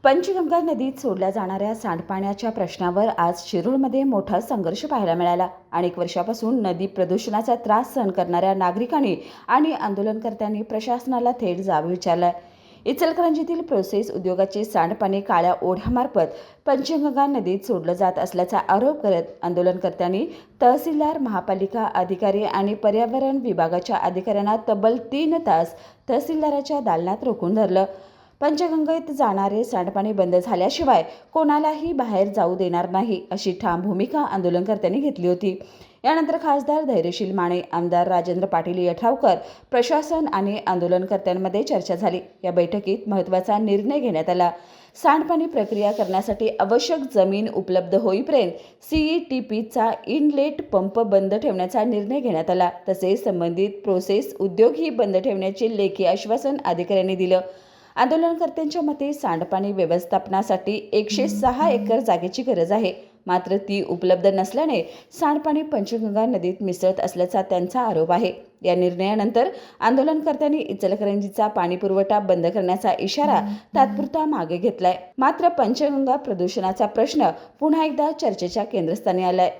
पंचगंगा नदीत सोडल्या जाणाऱ्या सांडपाण्याच्या प्रश्नावर आज शिरूरमध्ये मोठा संघर्ष पाहायला मिळाला। अनेक वर्षापासून नदी प्रदूषणाचा त्रास सहन करणाऱ्या नागरिकांनी आणि आंदोलनकर्त्यांनी प्रशासनाला थेट जाब विचारलाय। इचलकरंजीतील प्रोसेस उद्योगाचे सांडपाणी काळ्या ओढ्यामार्फत पंचगंगा नदीत सोडलं जात असल्याचा आरोप करत आंदोलनकर्त्यांनी तहसीलदार, महापालिका अधिकारी आणि पर्यावरण विभागाच्या अधिकाऱ्यांना तब्बल 3 तास तहसीलदाराच्या दालनात रोखून धरलं। पंचगंगेत जाणारे सांडपाणी बंद झाल्याशिवाय कोणालाही बाहेर जाऊ देणार नाही, अशी ठाम भूमिका आंदोलनकर्त्यांनी घेतली होती। यानंतर खासदार धैर्यशील माने, आमदार राजेंद्र पाटील यड्रावकर, प्रशासन आणि आंदोलनकर्त्यांमध्ये चर्चा झाली। या बैठकीत महत्त्वाचा निर्णय घेण्यात आला। सांडपाणी प्रक्रिया करण्यासाठी आवश्यक जमीन उपलब्ध होईपर्यंत CETPचा इनलेट पंप बंद ठेवण्याचा निर्णय घेण्यात आला। तसेच संबंधित प्रोसेस उद्योगही बंद ठेवण्याचे लेखी आश्वासन अधिकाऱ्यांनी दिलं। आंदोलनकर्त्यांच्या मते सांडपाणी व्यवस्थापनासाठी 106 एकर जागेची गरज आहे, मात्र ती उपलब्ध नसल्याने सांडपाणी पंचगंगा नदीत मिसळत असल्याचा त्यांचा आरोप आहे। या निर्णयानंतर आंदोलनकर्त्यांनी इचलकरंजीचा पाणीपुरवठा बंद करण्याचा इशारा तात्पुरता मागे घेतलाय। मात्र पंचगंगा प्रदूषणाचा प्रश्न पुन्हा एकदा चर्चेच्या केंद्रस्थानी आलाय।